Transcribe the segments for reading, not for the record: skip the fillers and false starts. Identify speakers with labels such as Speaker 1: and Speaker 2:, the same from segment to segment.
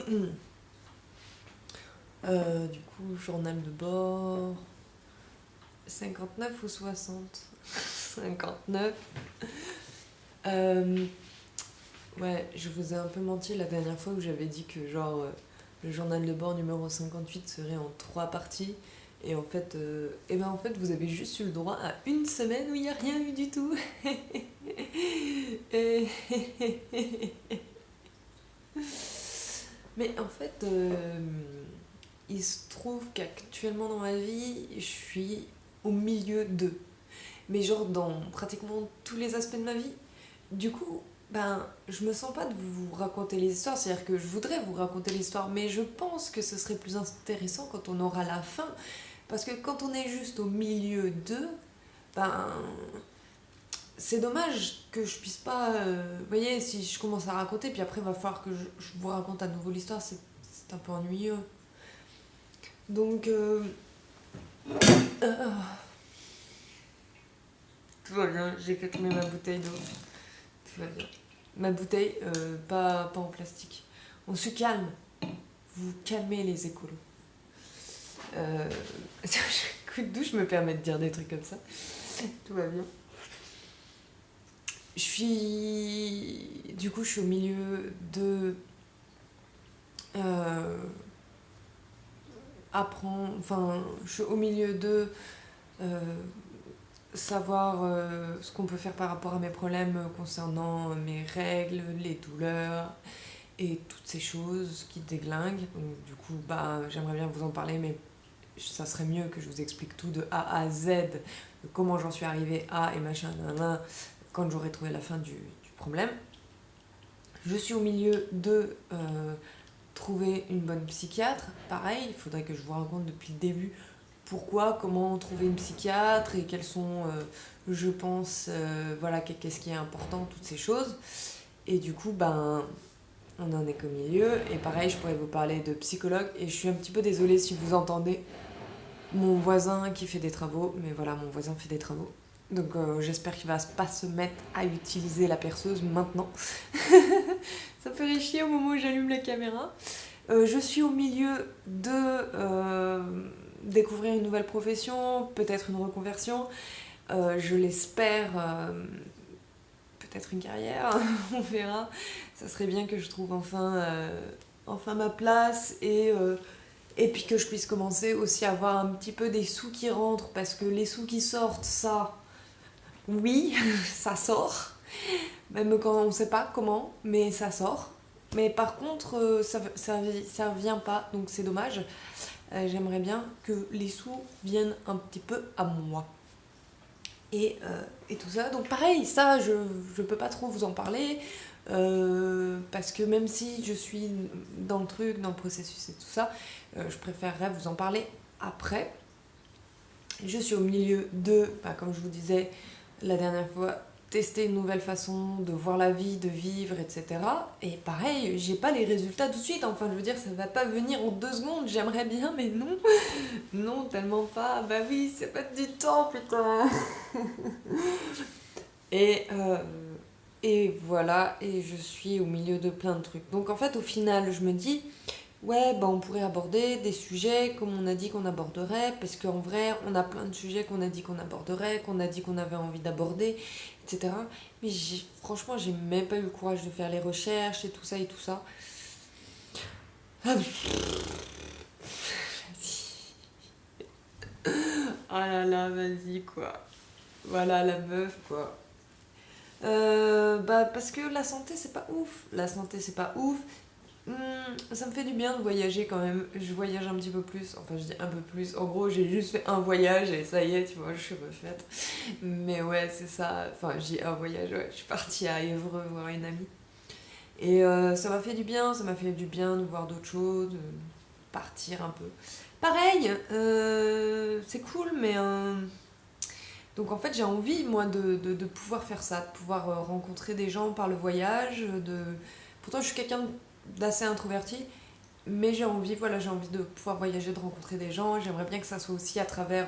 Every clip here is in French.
Speaker 1: Du coup, journal de bord. 59 ou 60? 59. Euh, ouais, je vous ai un peu menti la dernière fois où j'avais dit que genre le journal de bord numéro 58 serait en 3 parties. Et en fait, vous avez juste eu le droit à une semaine où il n'y a rien eu du tout. Et- Mais en fait, il se trouve qu'actuellement dans ma vie, je suis au milieu de. Mais genre dans pratiquement tous les aspects de ma vie. Du coup, je me sens pas de vous raconter les histoires, c'est-à-dire que je voudrais vous raconter l'histoire, mais je pense que ce serait plus intéressant quand on aura la fin. Parce que quand on est juste au milieu de, ben, c'est dommage que je puisse pas. Vous voyez, si je commence à raconter, puis après il va falloir que je vous raconte à nouveau l'histoire, c'est un peu ennuyeux. Donc, euh, tout va bien, j'ai fait tomber ma bouteille d'eau. Tout va bien. Ma bouteille, pas en plastique. On se calme. Vous calmez les écolos. Euh... Coup de douche me permet de dire des trucs comme ça. Tout va bien. Du coup, je suis au milieu de euh, apprendre. Enfin, je suis au milieu de euh, savoir ce qu'on peut faire par rapport à mes problèmes concernant mes règles, les douleurs et toutes ces choses qui déglinguent. Donc, du coup, j'aimerais bien vous en parler, mais ça serait mieux que je vous explique tout de A à Z, de comment j'en suis arrivée à et machin, nanana, quand j'aurai trouvé la fin du problème. Je suis au milieu de trouver une bonne psychiatre. Pareil, il faudrait que je vous raconte depuis le début pourquoi, comment trouver une psychiatre et quels sont, je pense, voilà, qu'est-ce qui est important, toutes ces choses. Et du coup, on en est qu'au milieu. Et pareil, je pourrais vous parler de psychologue. Et je suis un petit peu désolée si vous entendez mon voisin qui fait des travaux. Mais voilà, mon voisin fait des travaux. Donc j'espère qu'il va pas se mettre à utiliser la perceuse maintenant. Ça me ferait chier au moment où j'allume la caméra. Je suis au milieu de découvrir une nouvelle profession, peut-être une reconversion. Je l'espère, peut-être une carrière, on verra. Ça serait bien que je trouve enfin ma place et puis que je puisse commencer aussi à avoir un petit peu des sous qui rentrent parce que les sous qui sortent, ça, oui, ça sort. Même quand on ne sait pas comment, mais ça sort. Mais par contre, ça vient pas, donc c'est dommage. J'aimerais bien que les sous viennent un petit peu à moi. Et tout ça. Donc pareil, ça, je peux pas trop vous en parler. Parce que même si je suis dans le truc, dans le processus et tout ça, je préférerais vous en parler après. Je suis au milieu de, comme je vous disais la dernière fois, tester une nouvelle façon de voir la vie, de vivre, etc. Et pareil, j'ai pas les résultats tout de suite. Enfin, je veux dire, ça va pas venir en 2 secondes. J'aimerais bien, mais non. Non, tellement pas. Bah oui, c'est pas du temps, putain. Et, euh, et voilà, et je suis au milieu de plein de trucs. Donc en fait, au final, je me dis, ouais, on pourrait aborder des sujets comme on a dit qu'on aborderait, parce qu'en vrai, on a plein de sujets qu'on a dit qu'on aborderait, qu'on a dit qu'on avait envie d'aborder, etc. Mais franchement, j'ai même pas eu le courage de faire les recherches et tout ça et tout ça. Ah, oh là là, vas-y, quoi. Voilà la meuf, quoi. Parce que la santé, c'est pas ouf. La santé, c'est pas ouf. Ça me fait du bien de voyager quand même. Je voyage un petit peu plus. Enfin, je dis un peu plus. En gros, j'ai juste fait un voyage et ça y est, tu vois, je suis refaite. Mais ouais, c'est ça. Enfin, j'ai un voyage, ouais. Je suis partie à Évreux voir une amie. Et ça m'a fait du bien. Ça m'a fait du bien de voir d'autres choses, de partir un peu. Pareil, c'est cool, mais. Donc en fait, j'ai envie, moi, de pouvoir faire ça, de pouvoir rencontrer des gens par le voyage. Pourtant, je suis quelqu'un d'assez introverti, mais j'ai envie de pouvoir voyager, de rencontrer des gens. J'aimerais bien que ça soit aussi à travers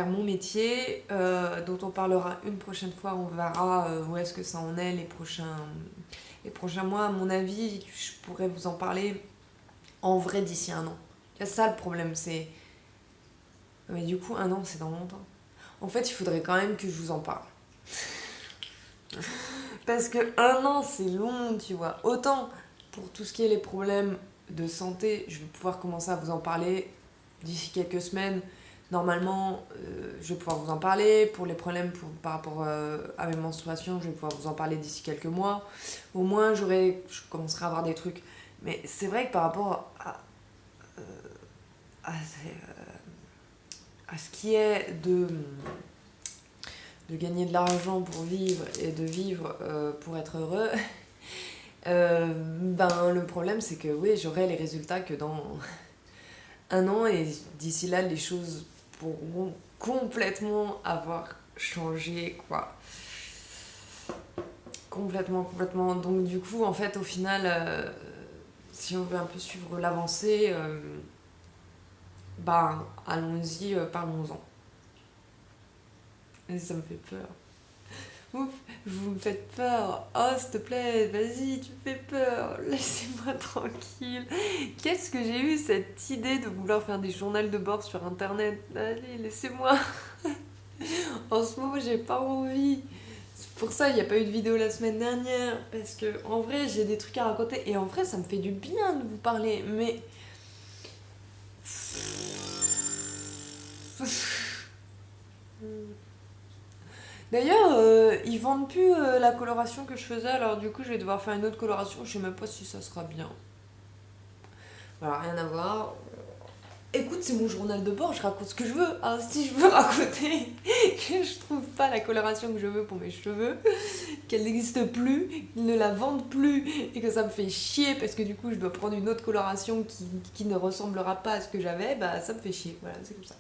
Speaker 1: mon métier, dont on parlera une prochaine fois. On verra où est-ce que ça en est, les prochains mois, à mon avis, je pourrais vous en parler en vrai d'ici 1 an. C'est ça le problème, c'est... Mais du coup, 1 an, c'est dans longtemps. En fait, il faudrait quand même que je vous en parle. Parce que 1 an, c'est long, tu vois. Autant, pour tout ce qui est les problèmes de santé, je vais pouvoir commencer à vous en parler d'ici quelques semaines. Normalement, je vais pouvoir vous en parler. Pour les problèmes par rapport à mes menstruations, je vais pouvoir vous en parler d'ici quelques mois. Au moins, je commencerai à avoir des trucs. Mais c'est vrai que par rapport à ce qui est de gagner de l'argent pour vivre et de vivre pour être heureux, ben, le problème c'est que oui, j'aurai les résultats que dans 1 an, et d'ici là les choses pourront complètement avoir changé, quoi. Complètement. Donc du coup, en fait, au final, si on veut un peu suivre l'avancée, ben allons-y, parlons-en. Et ça me fait peur. Ouf, vous me faites peur. Oh, s'il te plaît, vas-y, tu me fais peur. Laissez-moi tranquille. Qu'est-ce que j'ai eu cette idée de vouloir faire des journaux de bord sur internet? Allez, laissez-moi. En ce moment, j'ai pas envie. C'est pour ça il n'y a pas eu de vidéo la semaine dernière. Parce que en vrai, j'ai des trucs à raconter. Et en vrai, ça me fait du bien de vous parler. Mais. D'ailleurs, ils vendent plus la coloration que je faisais, alors du coup je vais devoir faire une autre coloration, je sais même pas si ça sera bien. Voilà, rien à voir. Écoute, c'est mon journal de bord, je raconte ce que je veux. Alors si je veux raconter que je trouve pas la coloration que je veux pour mes cheveux, qu'elle n'existe plus, qu'ils ne la vendent plus, et que ça me fait chier parce que du coup je dois prendre une autre coloration qui ne ressemblera pas à ce que j'avais, bah ça me fait chier, voilà, c'est comme ça.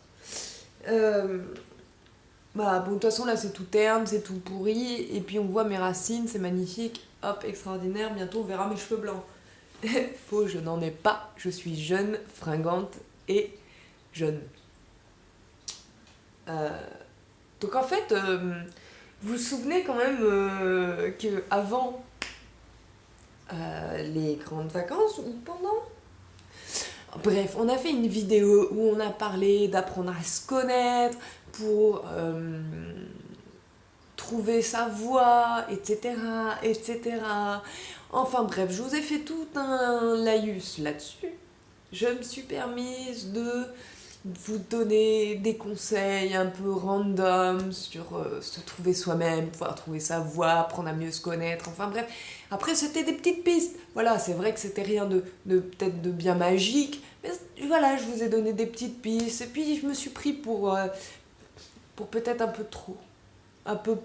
Speaker 1: Bah bon, de toute façon là c'est tout terne, c'est tout pourri, et puis on voit mes racines, c'est magnifique, hop, extraordinaire, bientôt on verra mes cheveux blancs. Faux, je n'en ai pas, je suis jeune, fringante et jeune. Donc en fait, vous vous souvenez quand même que avant les grandes vacances ou pendant? Bref, on a fait une vidéo où on a parlé d'apprendre à se connaître pour trouver sa voie, etc., etc. Enfin bref, je vous ai fait tout un laïus là-dessus. Je me suis permise de vous donner des conseils un peu random sur se trouver soi-même, pouvoir trouver sa voie, apprendre à mieux se connaître, enfin bref. Après, c'était des petites pistes. Voilà, c'est vrai que c'était rien de peut-être de bien magique, mais voilà, je vous ai donné des petites pistes. Et puis, je me suis pris pour peut-être un peu trop. Un peu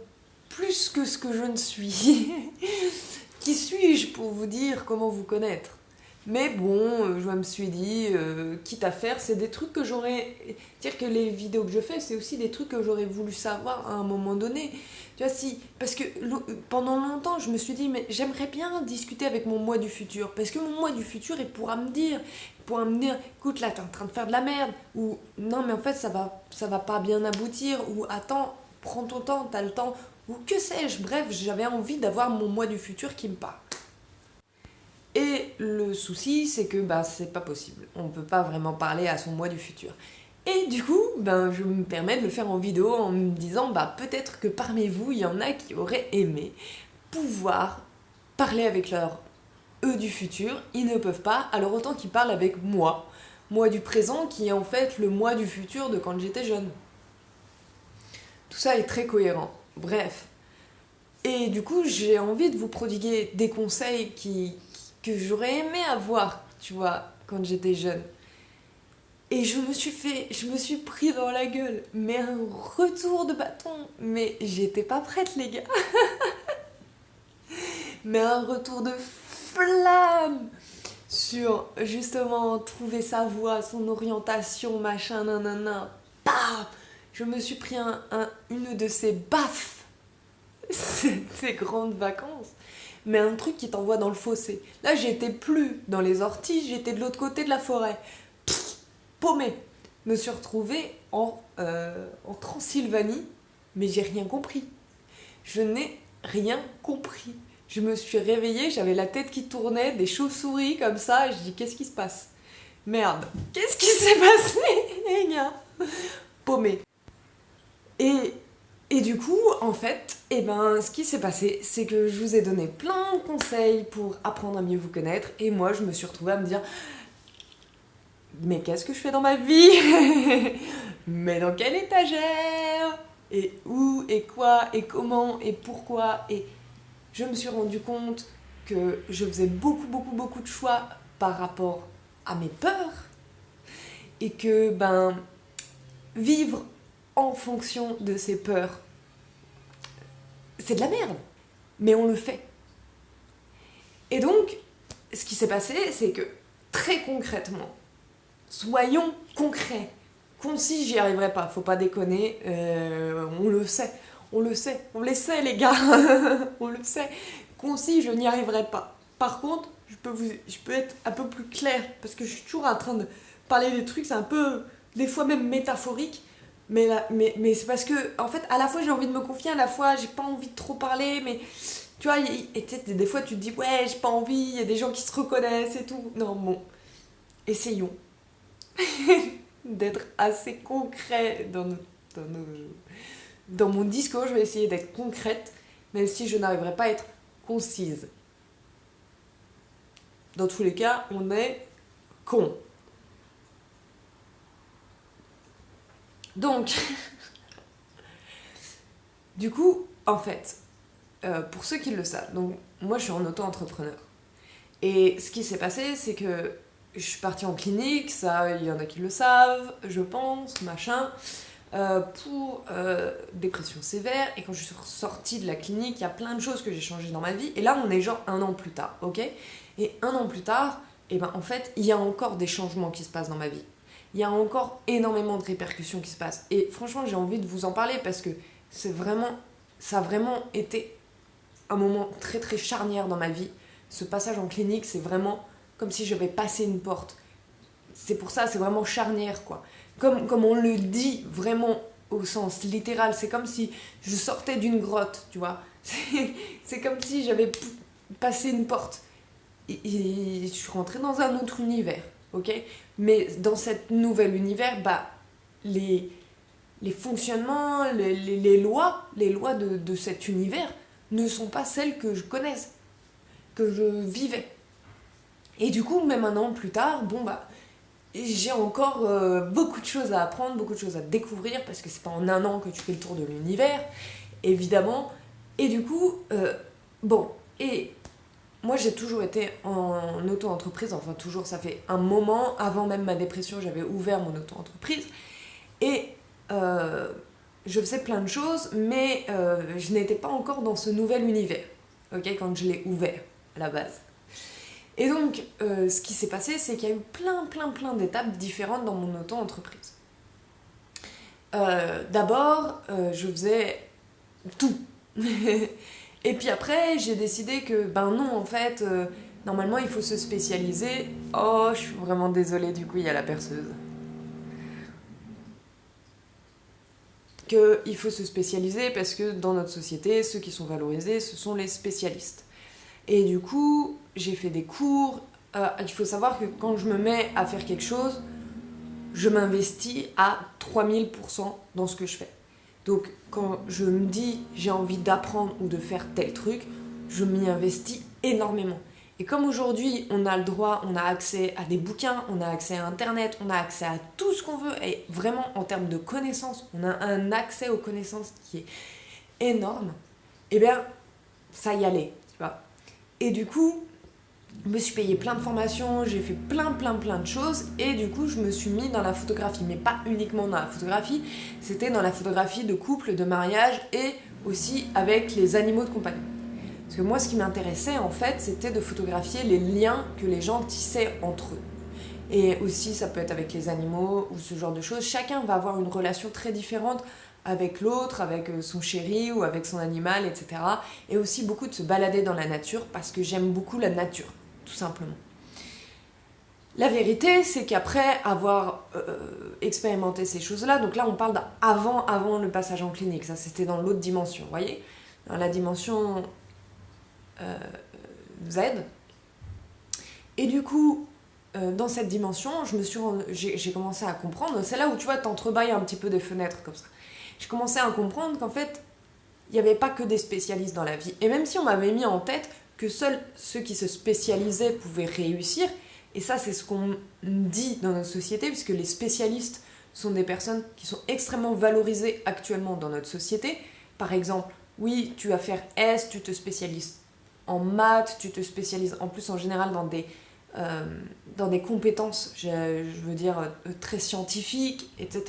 Speaker 1: plus que ce que je ne suis. Qui suis-je pour vous dire comment vous connaître? Mais bon, je me suis dit, quitte à faire, c'est des trucs que j'aurais... Dire que les vidéos que je fais, c'est aussi des trucs que j'aurais voulu savoir à un moment donné. Tu vois, si... Parce que pendant longtemps, je me suis dit, mais j'aimerais bien discuter avec mon moi du futur. Parce que mon moi du futur, il pourra me dire, écoute, là, t'es en train de faire de la merde. Ou, non, mais en fait, ça va pas bien aboutir. Ou, attends, prends ton temps, t'as le temps. Ou que sais-je. Bref, j'avais envie d'avoir mon moi du futur qui me parle. Et le souci, c'est que bah, c'est pas possible. On peut pas vraiment parler à son moi du futur. Et du coup, ben, je me permets de le faire en vidéo en me disant bah, peut-être que parmi vous, il y en a qui auraient aimé pouvoir parler avec leur eux du futur. Ils ne peuvent pas, alors autant qu'ils parlent avec moi du présent, qui est en fait le moi du futur de quand j'étais jeune. Tout ça est très cohérent. Bref. Et du coup, j'ai envie de vous prodiguer des conseils que j'aurais aimé avoir, tu vois, quand j'étais jeune. Et je me suis pris dans la gueule, mais un retour de bâton, mais j'étais pas prête les gars. Mais un retour de flamme sur justement trouver sa voie, son orientation, machin, nanana. Bam! Je me suis pris une de ces baffes, ces grandes vacances. Mais un truc qui t'envoie dans le fossé. Là, j'étais plus dans les orties, j'étais de l'autre côté de la forêt. Paumée. Me suis retrouvée en Transylvanie, mais j'ai rien compris. Je n'ai rien compris. Je me suis réveillée, j'avais la tête qui tournait, des chauves-souris comme ça, et je dis qu'est-ce qui se passe? Merde, qu'est-ce qui s'est passé, les gars? Paumé. Et, et du coup, en fait, ce qui s'est passé, c'est que je vous ai donné plein de conseils pour apprendre à mieux vous connaître, et moi, je me suis retrouvée à me dire, mais qu'est-ce que je fais dans ma vie? Mais dans quelle étagère? Et où? Et quoi? Et comment? Et pourquoi? Et je me suis rendu compte que je faisais beaucoup de choix par rapport à mes peurs et que vivre en fonction de ses peurs, c'est de la merde, mais on le fait. Et donc, ce qui s'est passé, c'est que très concrètement, soyons concrets, concis, j'y arriverai pas, faut pas déconner, on le sait, on le sait les gars, on le sait. Concis, je n'y arriverai pas. Par contre, je peux être un peu plus claire, parce que je suis toujours en train de parler des trucs, c'est un peu, des fois même métaphorique, mais c'est parce que, en fait, à la fois j'ai envie de me confier, à la fois j'ai pas envie de trop parler, mais tu vois, et des fois tu te dis, ouais, j'ai pas envie, il y a des gens qui se reconnaissent et tout. Non, bon, essayons d'être assez concret dans mon discours, je vais essayer d'être concrète, même si je n'arriverai pas à être concise. Dans tous les cas, on est con. Donc, du coup, en fait, pour ceux qui le savent, donc moi je suis en auto-entrepreneur. Et ce qui s'est passé, c'est que je suis partie en clinique, ça, il y en a qui le savent, je pense, machin, pour dépression sévère. Et quand je suis sortie de la clinique, il y a plein de choses que j'ai changées dans ma vie. Et là, on est genre 1 an plus tard, ok? Et 1 an plus tard, en fait, il y a encore des changements qui se passent dans ma vie. Il y a encore énormément de répercussions qui se passent. Et franchement, j'ai envie de vous en parler parce que ça a vraiment été un moment très très charnière dans ma vie. Ce passage en clinique, c'est vraiment comme si j'avais passé une porte. C'est pour ça, c'est vraiment charnière, quoi. Comme on le dit vraiment au sens littéral, c'est comme si je sortais d'une grotte, tu vois. C'est comme si j'avais passé une porte. Et je suis rentrée dans un autre univers, ok? Mais dans cet nouvel univers, les fonctionnements, les lois de cet univers ne sont pas celles que je connaisse, que je vivais. Et du coup, même 1 an plus tard, j'ai encore beaucoup de choses à apprendre, beaucoup de choses à découvrir, parce que c'est pas en 1 an que tu fais le tour de l'univers, évidemment. Et du coup, et moi j'ai toujours été en auto-entreprise, enfin toujours, ça fait un moment, avant même ma dépression, j'avais ouvert mon auto-entreprise, et je faisais plein de choses, mais je n'étais pas encore dans ce nouvel univers, ok, quand je l'ai ouvert, à la base. Et donc, ce qui s'est passé, c'est qu'il y a eu plein d'étapes différentes dans mon auto-entreprise. D'abord, je faisais tout. Et puis après, j'ai décidé que, non, en fait, normalement, il faut se spécialiser. Oh, je suis vraiment désolée, du coup, il y a la perceuse. Qu'il faut se spécialiser parce que dans notre société, ceux qui sont valorisés, ce sont les spécialistes. Et du coup, j'ai fait des cours. Il faut savoir que quand je me mets à faire quelque chose, je m'investis à 3000% dans ce que je fais. Donc, quand je me dis j'ai envie d'apprendre ou de faire tel truc, je m'y investis énormément. Et comme aujourd'hui, on a le droit, on a accès à des bouquins, on a accès à Internet, on a accès à tout ce qu'on veut, et vraiment en termes de connaissances, on a un accès aux connaissances qui est énorme, ça y allait, tu vois. Et du coup, je me suis payé plein de formations, j'ai fait plein de choses, et du coup, je me suis mis dans la photographie, mais pas uniquement dans la photographie, c'était dans la photographie de couple, de mariage, et aussi avec les animaux de compagnie. Parce que moi, ce qui m'intéressait, en fait, c'était de photographier les liens que les gens tissaient entre eux. Et aussi, ça peut être avec les animaux, ou ce genre de choses. Chacun va avoir une relation très différente avec l'autre, avec son chéri ou avec son animal, etc. Et aussi beaucoup de se balader dans la nature, parce que j'aime beaucoup la nature, tout simplement. La vérité, c'est qu'après avoir expérimenté ces choses-là, donc là on parle d'avant le passage en clinique, ça c'était dans l'autre dimension, vous voyez? Dans la dimension Z. Et du coup, dans cette dimension, j'ai commencé à comprendre, c'est là où tu vois, t'entrebâilles un petit peu des fenêtres comme ça. J'ai commencé à comprendre qu'en fait, il n'y avait pas que des spécialistes dans la vie. Et même si on m'avait mis en tête que seuls ceux qui se spécialisaient pouvaient réussir, et ça c'est ce qu'on dit dans notre société, puisque les spécialistes sont des personnes qui sont extrêmement valorisées actuellement dans notre société. Par exemple, oui, tu vas faire S, tu te spécialises en maths, tu te spécialises en plus en général dans des compétences, je veux dire, très scientifiques, etc.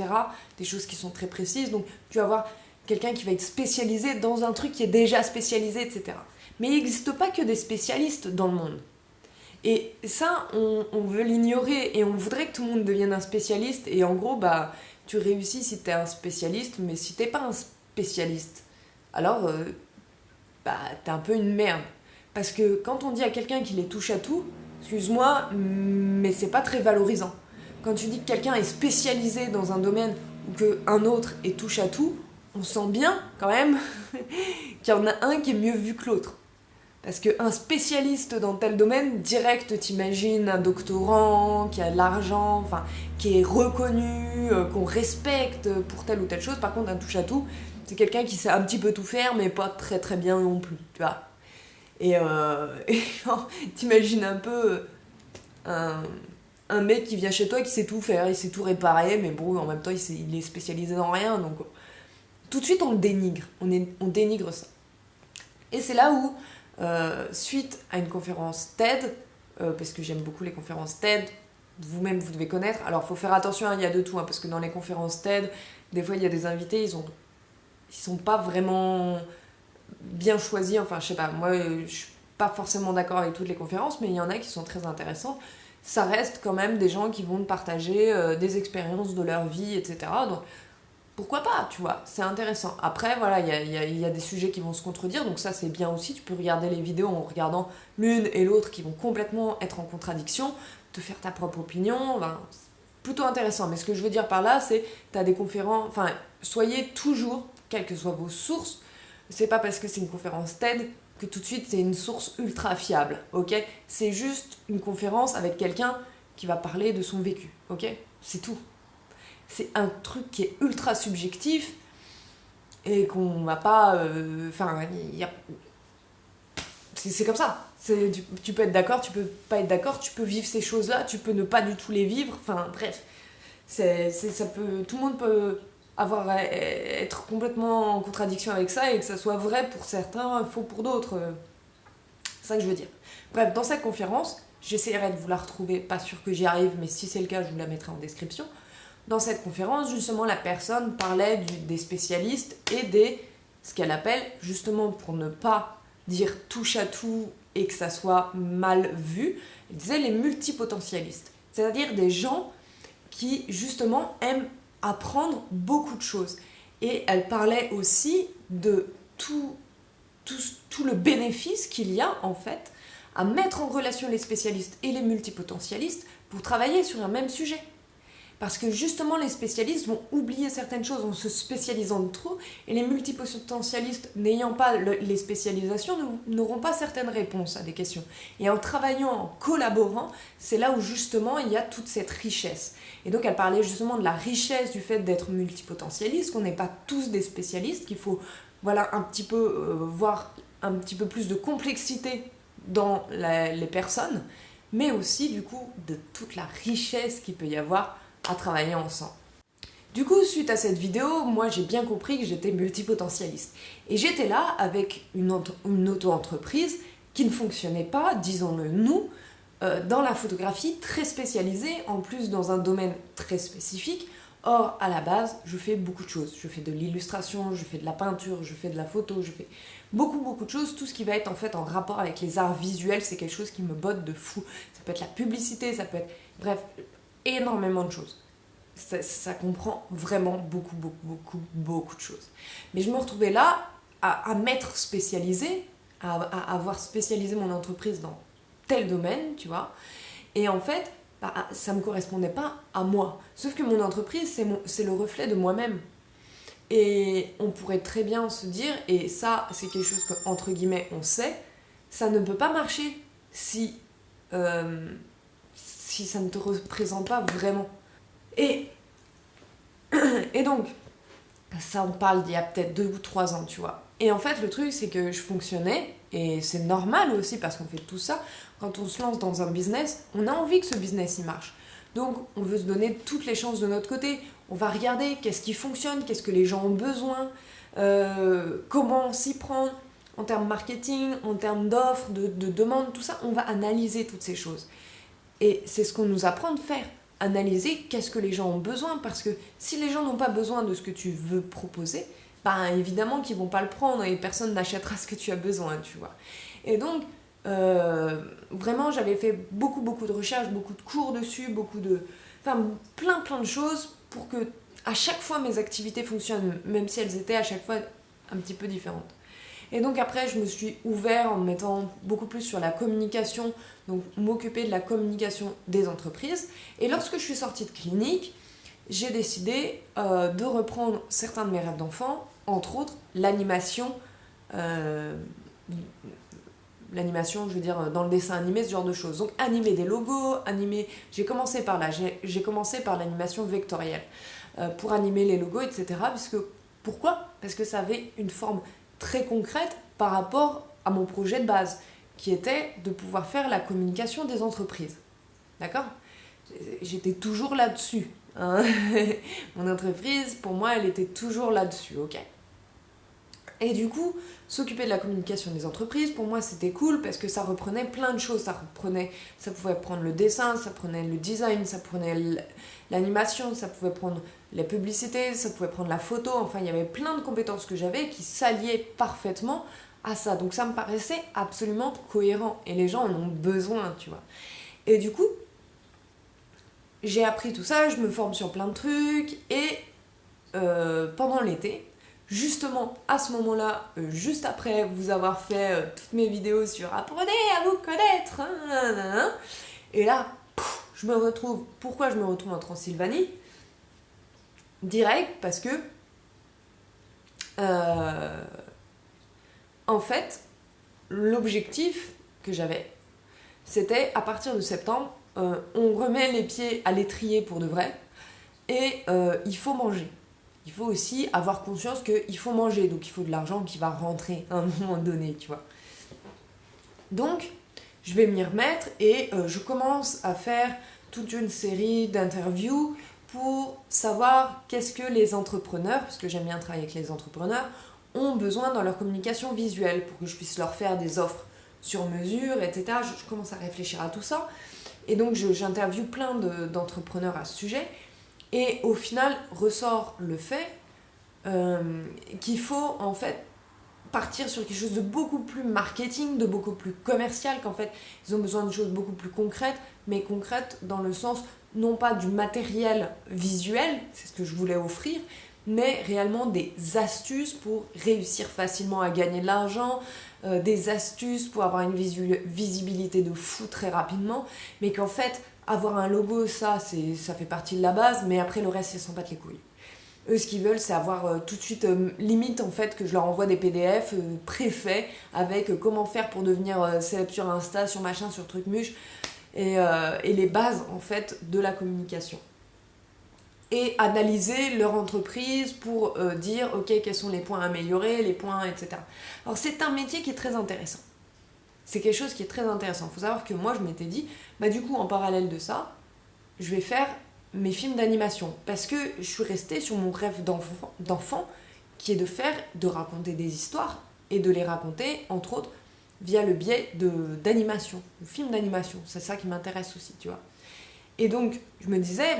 Speaker 1: Des choses qui sont très précises. Donc tu vas avoir quelqu'un qui va être spécialisé dans un truc qui est déjà spécialisé, etc. Mais il n'existe pas que des spécialistes dans le monde. Et ça, on veut l'ignorer et on voudrait que tout le monde devienne un spécialiste. Et en gros, bah, tu réussis si t'es un spécialiste, mais si t'es pas un spécialiste, alors bah, t'es un peu une merde. Parce que quand on dit à quelqu'un qu'il est touche à tout, excuse-moi, mais c'est pas très valorisant. Quand tu dis que quelqu'un est spécialisé dans un domaine ou qu'un autre est touche à tout, on sent bien quand même qu'il y en a un qui est mieux vu que l'autre. Parce qu'un spécialiste dans tel domaine, direct, t'imagines un doctorant qui a de l'argent, enfin, qui est reconnu, qu'on respecte pour telle ou telle chose. Par contre, un touche-à-tout, c'est quelqu'un qui sait un petit peu tout faire, mais pas très très bien non plus, tu vois. Et genre, t'imagines un peu un mec qui vient chez toi et qui sait tout faire, il sait tout réparer, mais bon, en même temps, il est spécialisé dans rien, donc tout de suite, on le dénigre, on dénigre ça. Et c'est là où, suite à une conférence TED, parce que j'aime beaucoup les conférences TED, vous-même vous devez connaître, alors il faut faire attention, hein, il y a de tout, hein, parce que dans les conférences TED, des fois il y a des invités, ils sont pas vraiment bien choisis, enfin je sais pas, moi je suis pas forcément d'accord avec toutes les conférences, mais il y en a qui sont très intéressantes. Ça reste quand même des gens qui vont te partager des expériences de leur vie, etc. Donc pourquoi pas, tu vois, c'est intéressant. Après, voilà, il y a des sujets qui vont se contredire, donc ça c'est bien aussi, tu peux regarder les vidéos en regardant l'une et l'autre qui vont complètement être en contradiction, te faire ta propre opinion, ben, c'est plutôt intéressant. Mais ce que je veux dire par là, c'est, t'as des conférences, enfin, soyez toujours, quelles que soient vos sources, c'est pas parce que c'est une conférence TED que tout de suite c'est une source ultra fiable, ok? C'est juste une conférence avec quelqu'un qui va parler de son vécu, ok? C'est tout. C'est un truc qui est ultra subjectif et qu'on va pas... Enfin, c'est comme ça. Tu peux être d'accord, tu peux pas être d'accord, tu peux vivre ces choses-là, tu peux ne pas du tout les vivre. Enfin, bref. Tout le monde peut être complètement en contradiction avec ça et que ça soit vrai pour certains, faux pour d'autres. C'est ça que je veux dire. Bref, dans cette conférence, j'essaierai de vous la retrouver, pas sûr que j'y arrive, mais si c'est le cas, je vous la mettrai en description. Dans cette conférence, justement, la personne parlait des spécialistes et ce qu'elle appelle, justement pour ne pas dire touche à tout et que ça soit mal vu, elle disait les multipotentialistes. C'est-à-dire des gens qui, justement, aiment apprendre beaucoup de choses. Et elle parlait aussi de tout le bénéfice qu'il y a, en fait, à mettre en relation les spécialistes et les multipotentialistes pour travailler sur un même sujet. Parce que justement, les spécialistes vont oublier certaines choses en se spécialisant de trop, et les multipotentialistes, n'ayant pas les spécialisations, n'auront pas certaines réponses à des questions. Et en travaillant, en collaborant, c'est là où justement il y a toute cette richesse. Et donc elle parlait justement de la richesse du fait d'être multipotentialiste, qu'on n'est pas tous des spécialistes, qu'il faut voilà, un petit peu voir un petit peu plus de complexité dans les personnes, mais aussi du coup de toute la richesse qu'il peut y avoir à travailler ensemble. Du coup, suite à cette vidéo, moi j'ai bien compris que j'étais multipotentialiste. Et j'étais là avec une auto-entreprise qui ne fonctionnait pas, disons-le nous, dans la photographie très spécialisée, en plus dans un domaine très spécifique. Or, à la base, je fais beaucoup de choses. Je fais de l'illustration, je fais de la peinture, je fais de la photo, je fais beaucoup de choses. Tout ce qui va être en fait en rapport avec les arts visuels, c'est quelque chose qui me botte de fou. Ça peut être la publicité, ça peut être... Bref, énormément de choses. Ça comprend vraiment beaucoup de choses. Mais je me retrouvais là à m'être spécialisée, à avoir spécialisé mon entreprise dans tel domaine, tu vois. Et en fait, bah, ça ne me correspondait pas à moi. Sauf que mon entreprise, c'est le reflet de moi-même. Et on pourrait très bien se dire, et ça, c'est quelque chose que, entre guillemets, on sait, ça ne peut pas marcher si, si ça ne te représente pas vraiment. Et donc, ça on parle d'il y a peut-être 2 ou 3 ans, tu vois. Et en fait, le truc, c'est que je fonctionnais, et c'est normal aussi parce qu'on fait tout ça. Quand on se lance dans un business, on a envie que ce business y marche. Donc, on veut se donner toutes les chances de notre côté. On va regarder qu'est-ce qui fonctionne, qu'est-ce que les gens ont besoin, comment s'y prendre en termes marketing, en termes d'offres, de demandes, tout ça. On va analyser toutes ces choses. Et c'est ce qu'on nous apprend de faire. Analyser qu'est-ce que les gens ont besoin. Parce que si les gens n'ont pas besoin de ce que tu veux proposer, ben évidemment qu'ils vont pas le prendre et personne n'achètera ce que tu as besoin, tu vois. Et donc, vraiment, j'avais fait beaucoup de recherches, beaucoup de cours dessus, enfin, plein de choses pour que à chaque fois mes activités fonctionnent, même si elles étaient à chaque fois un petit peu différentes. Et donc après, je me suis ouvert en me mettant beaucoup plus sur la communication, donc m'occuper de la communication des entreprises. Et lorsque je suis sortie de clinique, j'ai décidé de reprendre certains de mes rêves d'enfant, entre autres l'animation, l'animation, je veux dire, dans le dessin animé, ce genre de choses. Donc animer des logos, j'ai commencé par là, j'ai commencé par l'animation vectorielle, pour animer les logos, etc. Pourquoi ? Parce que ça avait une forme très concrète par rapport à mon projet de base, qui était de pouvoir faire la communication des entreprises. D'accord ? J'étais toujours là-dessus. Hein. Mon entreprise, pour moi, elle était toujours là-dessus, ok ? Et du coup, s'occuper de la communication des entreprises, pour moi, c'était cool parce que ça reprenait plein de choses. Ça pouvait prendre le dessin, ça prenait le design, ça prenait l'animation, ça pouvait prendre la publicité, ça pouvait prendre la photo. Enfin, il y avait plein de compétences que j'avais qui s'alliaient parfaitement à ça. Donc ça me paraissait absolument cohérent. Et les gens en ont besoin, tu vois. Et du coup, j'ai appris tout ça, je me forme sur plein de trucs. Et pendant l'été, justement à ce moment-là, juste après vous avoir fait toutes mes vidéos sur apprenez à vous connaître, hein, et là, je me retrouve. Pourquoi je me retrouve en Transylvanie ? Direct, parce que en fait, l'objectif que j'avais, c'était à partir de septembre, on remet les pieds à l'étrier pour de vrai, et il faut manger. Il faut aussi avoir conscience qu'il faut manger, donc il faut de l'argent qui va rentrer à un moment donné, tu vois. Donc, je vais m'y remettre et je commence à faire toute une série d'interviews pour savoir qu'est-ce que les entrepreneurs, parce que j'aime bien travailler avec les entrepreneurs, ont besoin dans leur communication visuelle pour que je puisse leur faire des offres sur mesure, etc. Je commence à réfléchir à tout ça. Et donc, j'interviewe plein d'entrepreneurs à ce sujet. Et au final, ressort le fait qu'il faut en fait partir sur quelque chose de beaucoup plus marketing, de beaucoup plus commercial, qu'en fait, ils ont besoin de choses beaucoup plus concrètes, mais concrètes dans le sens, non pas du matériel visuel, c'est ce que je voulais offrir, mais réellement des astuces pour réussir facilement à gagner de l'argent, des astuces pour avoir une visibilité de fou très rapidement, mais qu'en fait, avoir un logo, ça fait partie de la base, mais après le reste, ils s'en battent les couilles. Eux, ce qu'ils veulent, c'est avoir tout de suite, limite en fait, que je leur envoie des PDF préfaits avec comment faire pour devenir célèbre sur Insta, sur machin, sur truc muche, et les bases en fait de la communication. Et analyser leur entreprise pour dire, ok, quels sont les points à améliorer, les points, etc. Alors c'est un métier qui est très intéressant. C'est quelque chose qui est très intéressant. Il faut savoir que moi, je m'étais dit, bah du coup, en parallèle de ça, je vais faire mes films d'animation. Parce que je suis restée sur mon rêve d'enfant qui est de raconter des histoires et de les raconter, entre autres, via le biais d'animation, de films d'animation. C'est ça qui m'intéresse aussi, tu vois. Et donc, je me disais,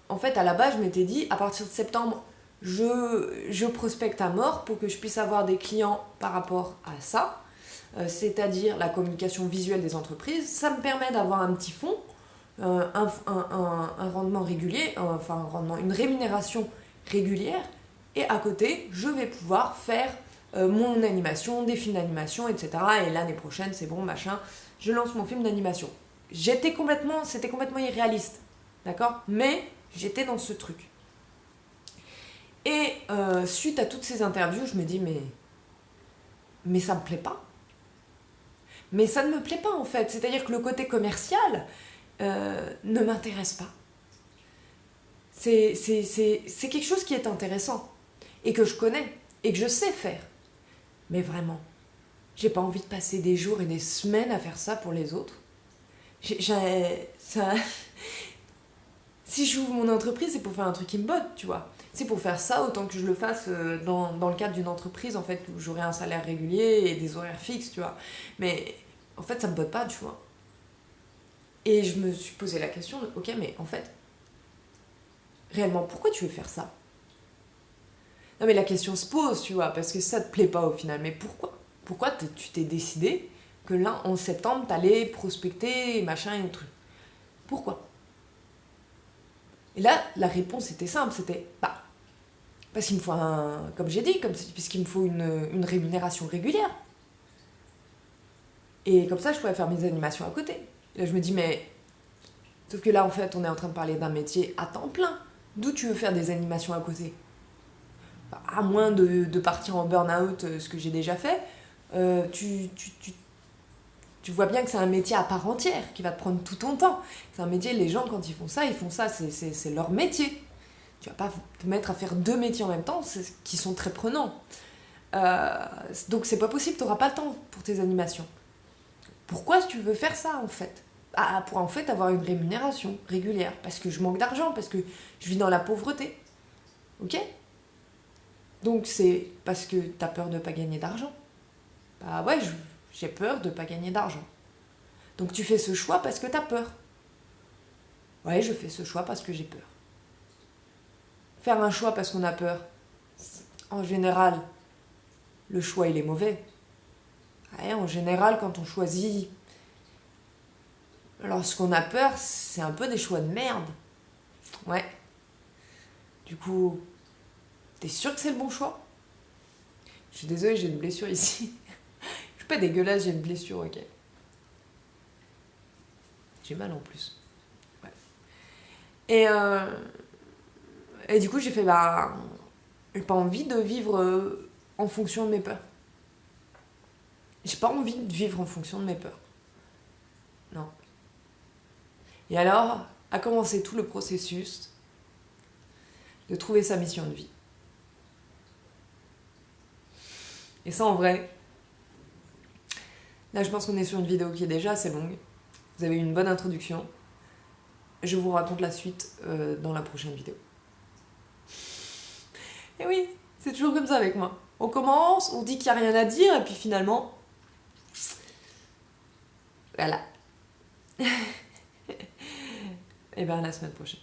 Speaker 1: en fait, à la base, je m'étais dit, à partir de septembre, je prospecte à mort pour que je puisse avoir des clients par rapport à ça. C'est-à-dire la communication visuelle des entreprises. Ça me permet d'avoir un petit fonds, un rendement régulier, une rémunération régulière, et à côté, je vais pouvoir faire mon animation, des films d'animation, etc. Et l'année prochaine, c'est bon, machin, je lance mon film d'animation. C'était complètement irréaliste, d'accord ? Mais j'étais dans ce truc. Et suite à toutes ces interviews, je me dis, mais ça me plaît pas. Mais ça ne me plaît pas en fait. C'est-à-dire que le côté commercial ne m'intéresse pas. C'est quelque chose qui est intéressant et que je connais et que je sais faire. Mais vraiment, j'ai pas envie de passer des jours et des semaines à faire ça pour les autres. Ça... Si j'ouvre mon entreprise, c'est pour faire un truc qui me botte, tu vois. C'est pour faire ça, autant que je le fasse dans le cadre d'une entreprise, en fait, où j'aurai un salaire régulier et des horaires fixes, tu vois. Mais en fait, ça me botte pas, tu vois. Et je me suis posé la question, ok, mais en fait, réellement, pourquoi tu veux faire ça? Non, mais la question se pose, tu vois, parce que ça te plaît pas au final. Mais pourquoi? Pourquoi tu t'es décidé que là, en septembre, t'allais prospecter, et machin et truc? Pourquoi? Et là, la réponse était simple, c'était bah, parce qu'il me faut comme j'ai dit, puisqu'il me faut une rémunération régulière. Et comme ça, je pourrais faire mes animations à côté. Et là, je me dis, mais. Sauf que là, en fait, on est en train de parler d'un métier à temps plein. D'où tu veux faire des animations à côté? Bah, à moins de partir en burn-out, ce que j'ai déjà fait, tu vois bien que c'est un métier à part entière qui va te prendre tout ton temps. C'est un métier, les gens, quand ils font ça, c'est leur métier. Tu vas pas te mettre à faire 2 métiers en même temps, qui sont très prenants. Donc c'est pas possible, t'auras pas le temps pour tes animations. Pourquoi tu veux faire ça en fait? Pour en fait avoir une rémunération régulière. Parce que je manque d'argent, parce que je vis dans la pauvreté. Ok? Donc c'est parce que t'as peur de pas gagner d'argent. Bah ouais, j'ai peur de pas gagner d'argent. Donc tu fais ce choix parce que t'as peur. Ouais, je fais ce choix parce que j'ai peur. Faire un choix parce qu'on a peur, en général, le choix il est mauvais. Ouais, en général, quand on choisit lorsqu'on a peur, c'est un peu des choix de merde. Ouais. Du coup, t'es sûr que c'est le bon choix? Je suis désolée, j'ai une blessure ici. Je suis pas dégueulasse, j'ai une blessure, ok. J'ai mal en plus. Ouais. Et du coup, j'ai fait, bah, j'ai pas envie de vivre en fonction de mes peurs. J'ai pas envie de vivre en fonction de mes peurs. Non. Et alors, a commencé tout le processus de trouver sa mission de vie. Et ça, en vrai, là, je pense qu'on est sur une vidéo qui est déjà assez longue. Vous avez eu une bonne introduction. Je vous raconte la suite dans la prochaine vidéo. Et oui, c'est toujours comme ça avec moi. On commence, on dit qu'il n'y a rien à dire, et puis finalement... Voilà. Et bien, à la semaine prochaine.